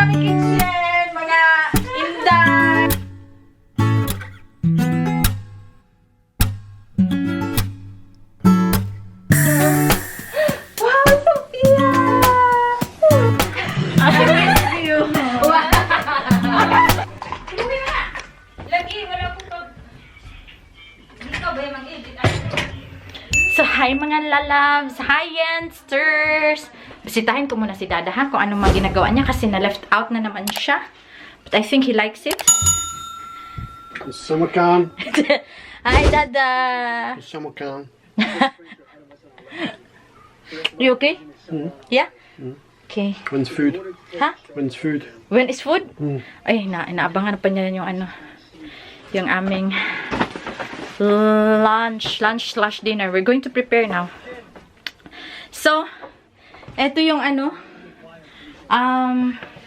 aming kitchen, mga inday. Wow, Sophia! I miss you. Lagi, wala ko pa. Hindi ka ba yung mag-edit? So, hi mga lalabs! Hi, Yensters! Bisitahin ko muna si Dada ha, kung anong mga ginagawa niya kasi na-left out na naman siya. But I think he likes it. Summercan. Hi, Dada! Summercan. You okay? Mm. Yeah? Okay. When's food? Ha? When's food? When is food? Mm. Ay, inaabangan pa niya yung ano, yung aming lunch/dinner. We're going to prepare now. So, eto yung ano,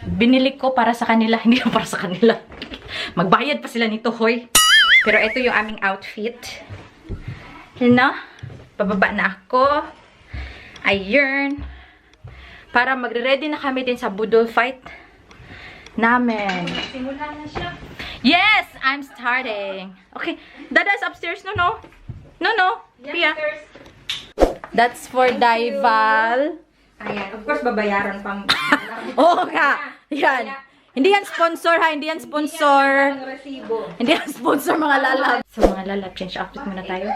binili ko para sa kanila. Hindi na para sa kanila. Magbayad pa sila nito, hoy. Pero eto yung aming outfit. You know? Pababa na ako. Ayun. Para magre-ready na kami din sa budol fight namin. Simula na siya. Yes! I'm starting. Okay. Dada's upstairs. No. Pia. That's for Daival. Ayan, of course, babayaran pang Oo nga. Yan. Hindi yan sponsor ha. Hindi yan sponsor. resibo. Hindi yan sponsor mga lalab. So mga lalab, change outfit muna tayo.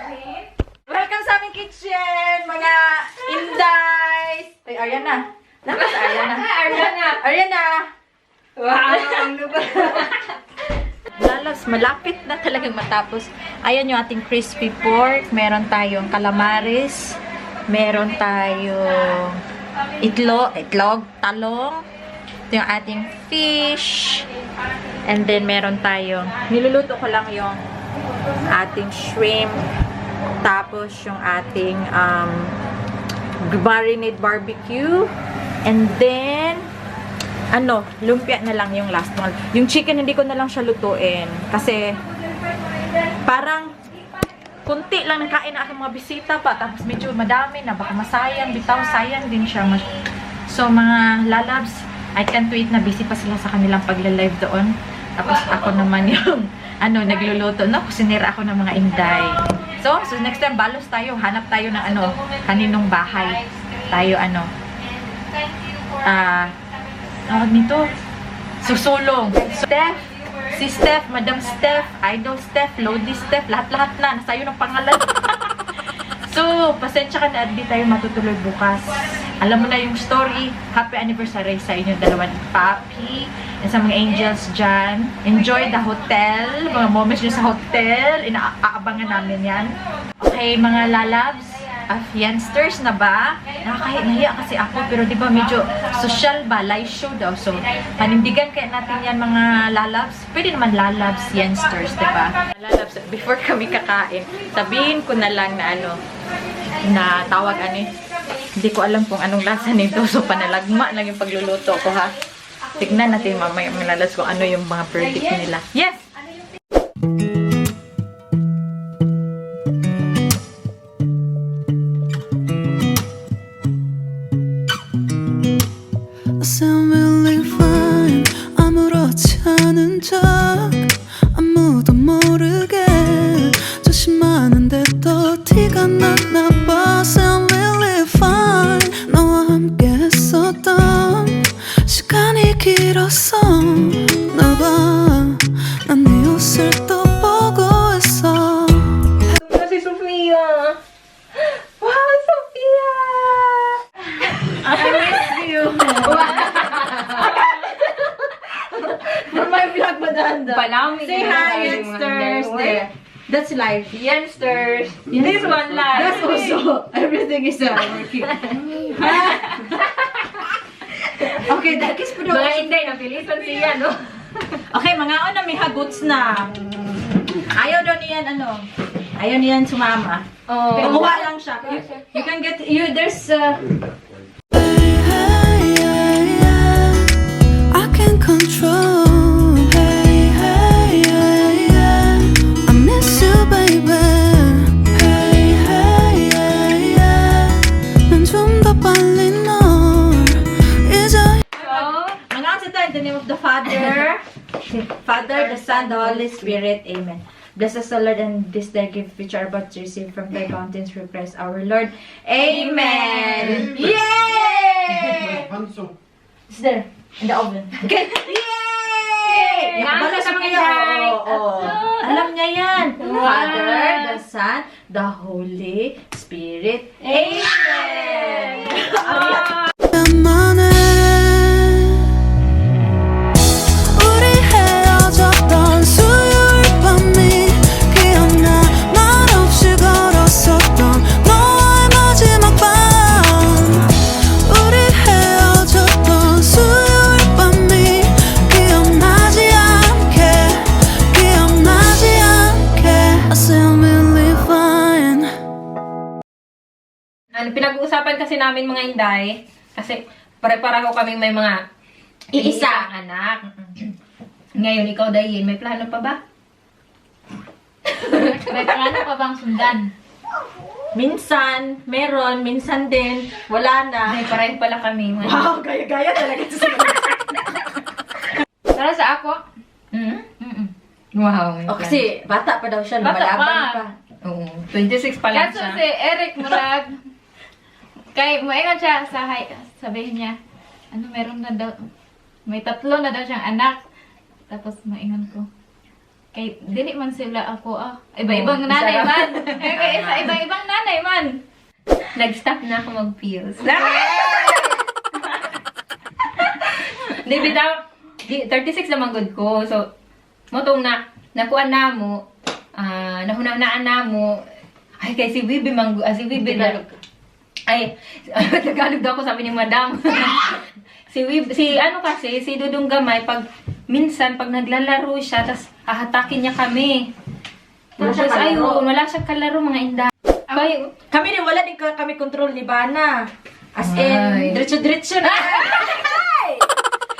Welcome sa aming kitchen, mga indays. Ay, Ariana. Nakas Ariana. Ariana. Wow, ang lubas. Lalabs, malapit na talagang matapos. Ayan yung ating crispy pork. Meron tayong calamares. Meron tayong itlog, talong. Ito yung ating fish. And then, meron tayong, niluluto ko lang yung ating shrimp. Tapos, yung ating marinade barbecue. And then, lumpia na lang yung last one. Yung chicken, hindi ko na lang siya lutuin. Kasi, parang, kunti lang nakain na aking mga bisita pa. Tapos, medyo madami na. Baka masayang. Bitaw, sayang din siya. So, mga lalabs, I can't wait na busy pa sila sa kanilang pagla-live doon. Tapos, ako naman yung, nagluluto. No, kusinira ako ng mga inday. So, next time, balos tayo. Hanap tayo ng, kaninong bahay. Tayo, nito, susulong. Si Steph, Madam Steph, Idol Steph, Lodi Steph, lahat-lahat na. Nasayo ng pangalan. So, pasensya ka na at di tayo matutuloy bukas. Alam mo na yung story. Happy anniversary sa inyo dalawa ni Papi and sa mga angels dyan. Enjoy the hotel. Mga moments nyo sa hotel. Inaabangan namin yan. Okay, mga lalabs. Yensters na ba? Nahiya kasi ako, pero di ba medyo social ba? Live show daw. So, panindigan kaya natin yan mga lalabs. Pwede naman lalabs, Yensters, di ba? Lalabs, before kami kakain, sabihin ko na lang na na tawag hindi ko alam kung anong lasa nito. So, panalagma lang yung pagluluto ko, ha? Tignan natin mamaya mga lalabs kung ano yung mga verdict nila. Yes! sound really fine 아무렇지 않은 척 아무도 모르게 조심하는데 또 티가 났나 봐 sound really fine 너와 함께 했었던 시간이 길었어 나봐 난 네 옷을 또 보고 있어 Si Sophia. Wow, Sophia. I miss you. For my vlog, madanda. Palami. Say hi, Yensters. There. That's live. Yensters. This one live. That's also, everything is working. Okay, that kiss po daw. Mga hindi, napilisan siya, no? Okay, mga may hagots na. Ayaw daw niyan, ayaw niyan sumama. Oh. Kumuha lang siya. You can get, there's, I can control hey hey hey yeah I miss you baby hey hey hey yeah 난 좀 더 빨리 널 잊어 mga si in the name of the Father, Father, the Son, the Holy Spirit. Amen. Bless us, O Lord, and this thy gift which are about to receive from thy fountains through Christ our Lord. Amen. Yay! Pencil. It's there, in the oven. Okay. Yay! Nasa Yakabalo sa sa mga Inday. Alam niya yan. Wow. Father, the Son, the Holy Spirit. Amen. 만에 우리 헤어졌던 수요일 밤이 기억나 말없이 걸었었던 너와의 마지막 밤 우리 헤어졌던 수요일 밤이 기억나지 않게 I still believe fine. Ano, pinag-uusapan kasi namin mga Inday, kasi pare-pareho kaming may mga Iisa. anak. Ngayon, ikaw, Dayin, may plano pa ba? May plano pa bang sundan? Minsan, meron. Minsan din, wala na. Ay, pareho pala kami. Mga Wow, gaya-gaya talaga ito sa Para sa ako, Hmm? mm-mm. Wow, may O, plano. kasi bata pa daw siya, Bata lumalaban pa. pa. Oo, 26 pa lang Kaso siya. si Eric Murag, kay moingon siya sa sabihin niya, ano meron na daw, may 3 na daw siyang anak. Tapos maingon ko, kay dili man sila ako iba-ibang Oh, nanay sarap. man. Kay iba-ibang nanay man. Nag-stop na ako mag-pills. Di, bitaw, 36 naman good ko. So, motong nakuha na mo, nahunaan na mo, ay, kay si Bibi, si Bibi na, ay, Tagalog daw ako, sabi ni Madam. si Dudong Gamay, minsan, pag naglalaro siya, tas hahatakin niya kami. Wala siya Tapos, kalaro. ayun, wala siyang kalaro, mga inda. Kaya, Kami rin, wala din kami control ni Bana. As in, Ay. diretso-diretso na.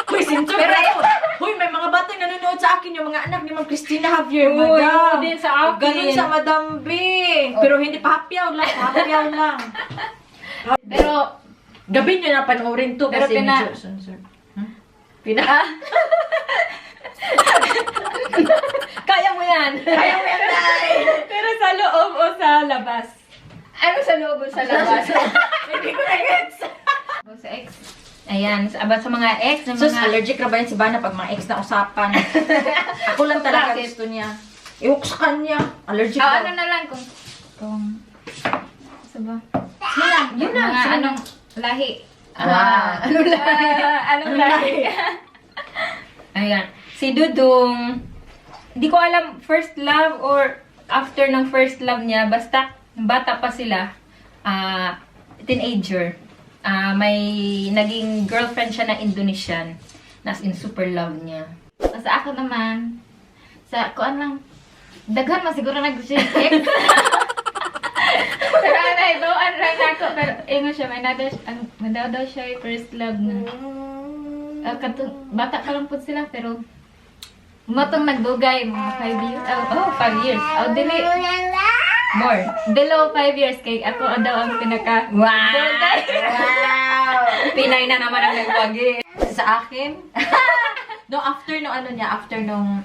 Uy, sinto Pero pero Uy, may mga batang nanonood sa akin, yung mga anak ni Ma'am Christina Javier, Uy, madam. yun din sa akin. Ganun sa Madam B. Pero hindi pa hapyaw lang. Pero Gabi nyo na panoorin to Pero kasi pina- medyo censored. Pina? kaya mo yan. Kaya mo yan, Day! pero sa loob o sa labas? Ano sa loob o sa labas? Hindi ko na gets. O sa ex? Ayan, about sa mga ex na Sus, mga... allergic na ba yan si Bana pag mga ex na usapan? Ako lang talaga Bakit? gusto niya. Iwok sa kanya. Allergic Ah, daw. ano na lang kung sa ba? Yun na. Mga Sino- anong lahi? Ano lang? Anong lahi? Ayan. Si Dudong, hindi ko alam first love or after ng first love niya, basta bata pa sila, teenager. May naging girlfriend siya na Indonesian. Nas in super love niya. Sa ako naman, sa kuan lang, daghan man siguro nag-shake ex. Pero doon lang ako, pero ingon siya, may daw siya yung first love na. Bata pa lang po sila, pero matong nagdugay, mga 5 years. Oh, 5 years. Dili, More. below 5 years, kay ako daw ang pinaka. Wow! Dugay. Wow! Pinay na naman ang nagwagi. Sa akin, after nung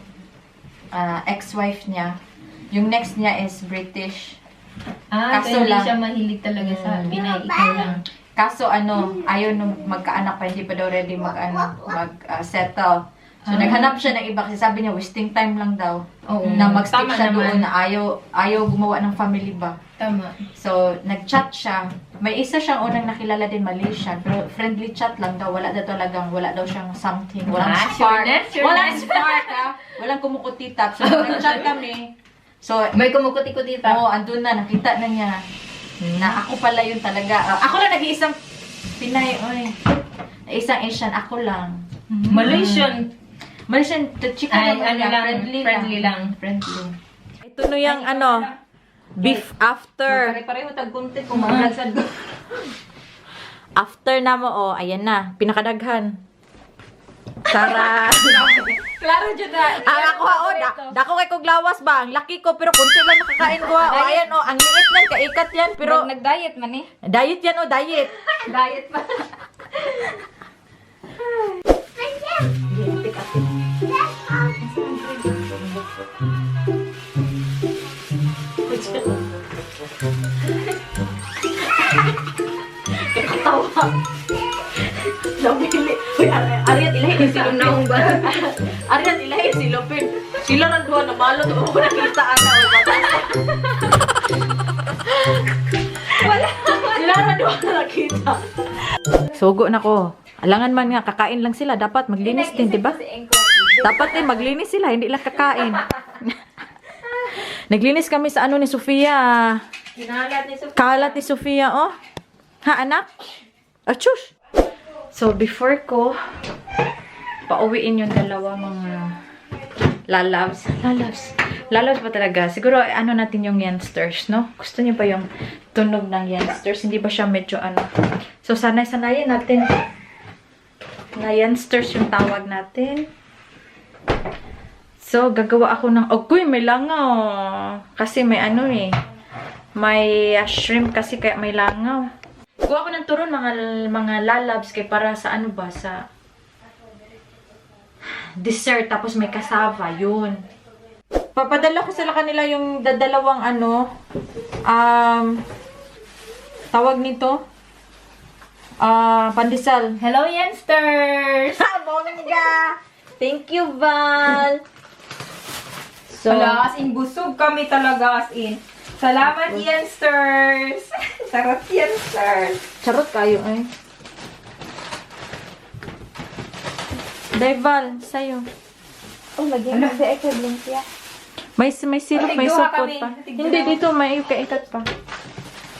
ex-wife niya, yung next niya is British. So Kaso hindi lang- siya mahilig talaga sa Pinay. Ikaw lang. Kaso ayaw nung magkaanak pa, hindi pa daw ready mag-settle. So naghanap siya ng iba kasi sabi niya wasting time lang daw. Oo. Na mag-stick Tama siya naman. doon na ayaw gumawa ng family ba. Tama. So nag-chat siya. May isa siyang unang nakilala din Malaysian, pero friendly chat lang daw. Wala daw siyang something. Walang spark. Sure. Walang spark ha. Walang kumukutitap. So nag-chat kami. So May kumukuti-kuti oo, andun na, nakita na niya na ako pala yun talaga. Ako lang nag-iisang Pinay, oy. Isang Asian, ako lang. Malaysian. Malaysian, the chicken Ay, naman niya, friendly lang. Friendly. Ito no yung beef after. Pare-pareho tag-content kung mga After na mo, ayan na, pinakadaghan. Tara. Klaro dyan na. Ako dako kay kog lawas ba? Ang laki ko pero konti lang nakakain ko. O ayan ang liit lang kaikat yan pero Nag-diet man eh. diet yan diet. Diet pa. Nabili. Uy, Ariat ilahi ni si Lunong ba? Ariat ilahi si Lupin. Sila na duha na malo. Ako nakita ana. Sila na duha na nakita. Sugo na ko. Alangan man nga, kakain lang sila. Dapat maglinis din, di ba? Dapat maglinis sila. Hindi lang kakain. Naglinis kami sa ano ni Sofia. Kinalat ni Sophia. Kalat ni Sofia, oh. Ha, anak? Achus! So, before ko pauwiin yung dalawa mga lalabs. Lalabs pa talaga. Siguro, ano natin yung youngsters, no? Gusto niyo ba yung tunog ng youngsters? Hindi ba siya medyo ano? So, sanayin natin na youngsters yung tawag natin. So, gagawa ako ng... Oy, may langaw. Kasi may ano eh. May shrimp kasi kaya may langaw. Gawa ko ng turon mga lalabs kay para sa ano ba? Sa dessert. Tapos may cassava. Yun. Papadala ko sila kanila yung dadalawang ano. Tawag nito. Pandesal. Hello, Yensters! Bongga! Thank you, Val! So, Wala, as in, busog kami talaga, as in. Salamat, Yensters! Sarap, Yensters! charot kayo eh. Val, sa'yo. Oh, lagi mo sa ekabling siya. May silok, may Tigduha supot kami. pa. Tigduha. Hindi, dito may kaitat pa.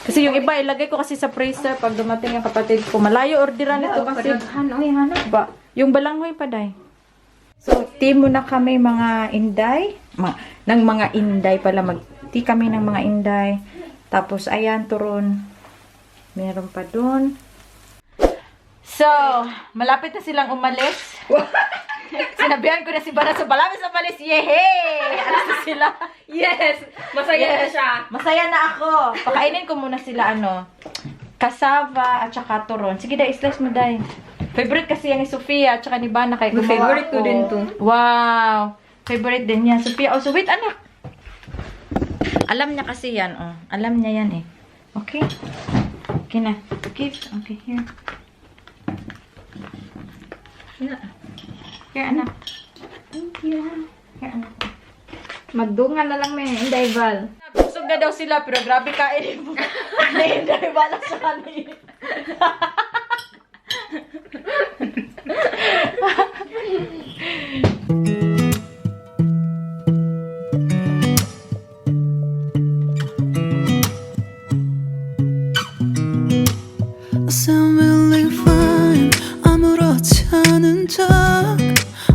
Kasi yung iba, ilagay ko kasi sa freezer pag dumating yung kapatid ko. Malayo orderan ito kasi. Hanap Ba, yung balanghoy pa, day. So, tea muna kami mga inday. Ng mga inday pala. Mag-tea kami ng mga inday. Tapos, ayan, turon. Meron pa dun. So, malapit na silang umalis. Sinabihan ko na si Bara, so malapit na umalis. Yehey! Alas na sila. Yes! Masaya na siya. Masaya na ako. Pakainin ko muna sila, ano, cassava at saka turon. Sige, day, slice mo, day. Favorite kasi yan ni Sofia at saka ni Bana kay gumawa Favorite ko ako. din to. Wow! Favorite din niya. Sofia, also, wait, anak. Alam niya kasi yan, oh. Alam niya yan, eh. Okay? Okay na. Okay, okay, here. Here. Here, anak. Thank you. Here, anak. Magdungan na lang may Inday Val. Busog na daw sila, pero grabe kainin mo. Hindi, bala sa kanil. I sound really fine 아무렇지 않은 척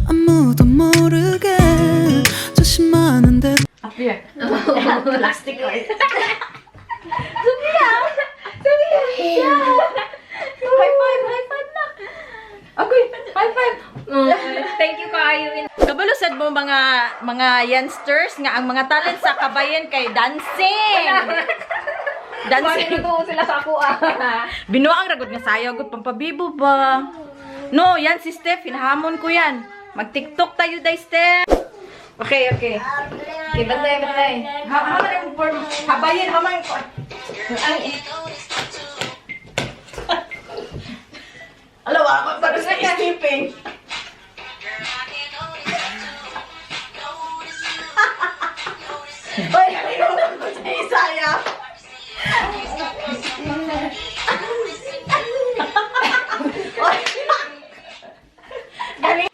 아무도 모르게 조심하는데 Up here. Plastic ko. High five na. Okay, high five. Thank you, Kayo. Kabalusad mo mga youngsters nga ang mga talent sa kabayan kay dancing. Dancing. Tutuo sila sa ako, Binuang ragod nga sayo, gud pampabibo ba? No, yan si Steph, hinahamon ko yan. Mag-TikTok tayo, day, Steph. Okay, okay. Okay, bantay. Haman yung form. Habayin, haman ko. Alam, ako para sa skipping. Oy, nalimutan ko sa Isaya. Oy, galing.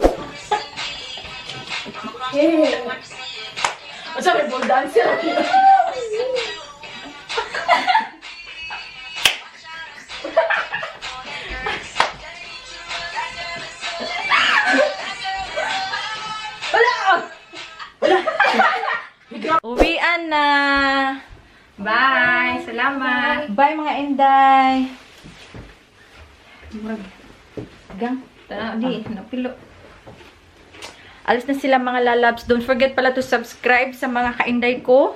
Sabi mo, dancer. Uwian na. Bye! Salamat! Bye mga Inday. Gang. Di, napilo. Alis na sila mga lalabs. Don't forget pala to subscribe sa mga kainday ko.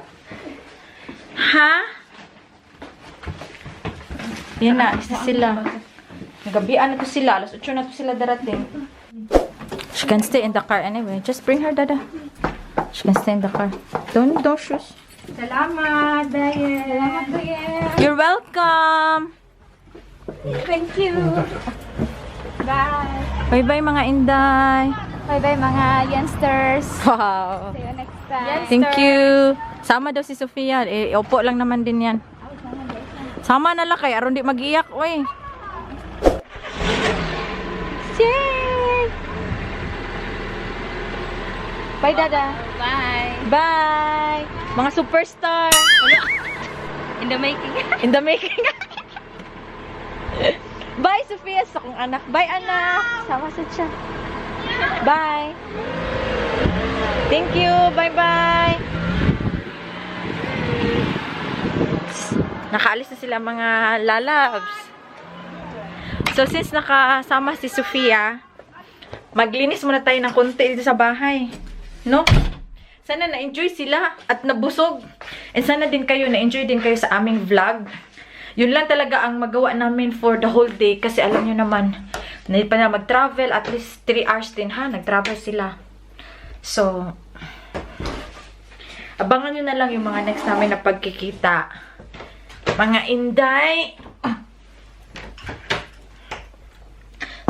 Ha? Yan na, alis na sila. Nagabian na to sila. Alas 8 na to sila darating. She can stay in the car anyway. Just bring her, Dada. She can stay in the car. Don't shoes. Salamat, Dayen! Salamat, Dayen! You're welcome. Thank you. Bye. Bye-bye mga Inday. Bye-bye mga youngsters. Wow. See you next time. Thank you. Sama daw si Sofia. Opo lang naman din yan. Sama na lang kay aron di mag-iyak. Uy. Yay! Bye, Dada. Bye. Bye. Mga superstar. In the making. In the making. Bye, Sofia. Sa kong anak. Bye, anak. Sama sa siya. Bye. Thank you. Bye-bye. Nakaalis na sila mga lalabs. So, since nakasama si Sofia, maglinis muna tayo ng konti dito sa bahay. No? Sana na-enjoy sila at nabusog. And sana din kayo, na-enjoy din kayo sa aming vlog. Yun lang talaga ang magawa namin for the whole day. Kasi alam nyo naman, hindi pa na mag-travel. At least 3 hours din ha, nag-travel sila. So, abangan nyo na lang yung mga next namin na pagkikita. Mga Inday!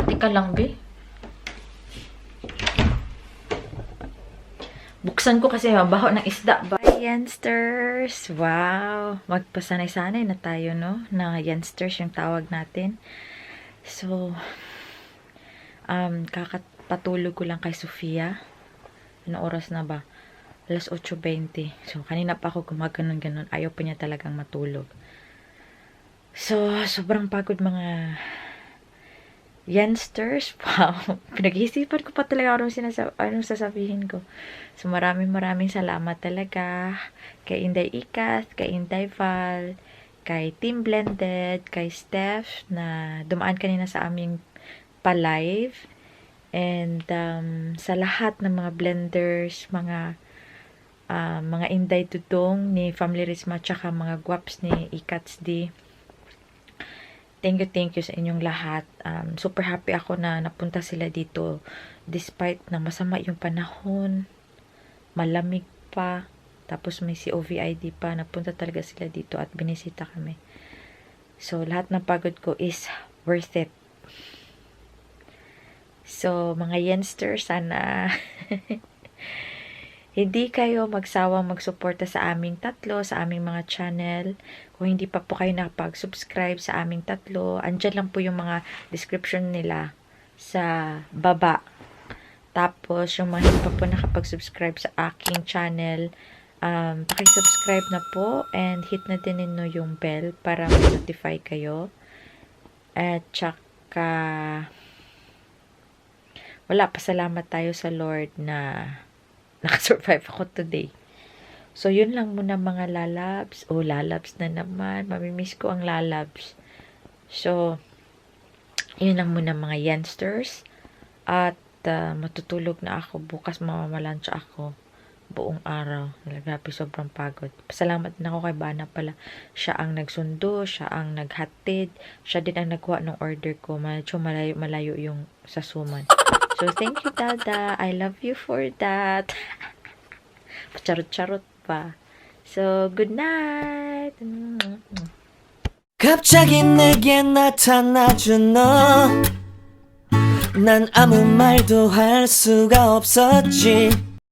Teka lang, Be. Buksan ko kasi mabaho ng isda ba? Youngsters! Wow! Magpasanay-sanay na tayo, no? Na youngsters yung tawag natin. So, kakapatulog ko lang kay Sofia. Anong oras na ba? Alas 8:20. So, kanina pa ako gumaganon-ganon. Ayaw pa niya talagang matulog. So, sobrang pagod mga youngsters. Wow. Pinag-iisipan ko pa talaga anong sasabihin ko. So, maraming salamat talaga kay Inday Ikas, kay Inday Val, kay Team Blended, kay Steph na dumaan kanina sa aming pa-live. And sa lahat ng mga blenders, mga Inday Dudong ni Family Risma, tsaka mga guwaps ni Ikats D. Thank you sa inyong lahat. Super happy ako na napunta sila dito despite na masama yung panahon, malamig pa, tapos may COVID pa. Napunta talaga sila dito at binisita kami. So, lahat ng pagod ko is worth it. So, mga youngsters, sana hindi kayo magsawang magsuporta sa aming tatlo, sa aming mga channel. Kung hindi pa po kayo nakapag-subscribe sa aming tatlo, andyan lang po yung mga description nila sa baba. Tapos, yung mga hindi pa po nakapag-subscribe sa aking channel, pakisubscribe na po and hit na din ninyo yung bell para ma-notify kayo. At tsaka, wala, pasalamat tayo sa Lord na nakasurvive ako today. So, yun lang muna mga lalabs. Oh, lalabs na naman. Mamimiss ko ang lalabs. So, yun lang muna mga youngsters. At matutulog na ako. Bukas mamamalansya ako buong araw. Grabe, sobrang pagod. Pasalamat din ako kay Bana pala. Siya ang nagsundo, siya ang naghatid, siya din ang nagkuha ng order ko. Medyo malayo yung sa Suman. So, thank you, Dada. I love you for that. Charot-charot pa. So, good night. 갑자기 내게 나타나준 너. 난 아무 말도 할 수가 없었지.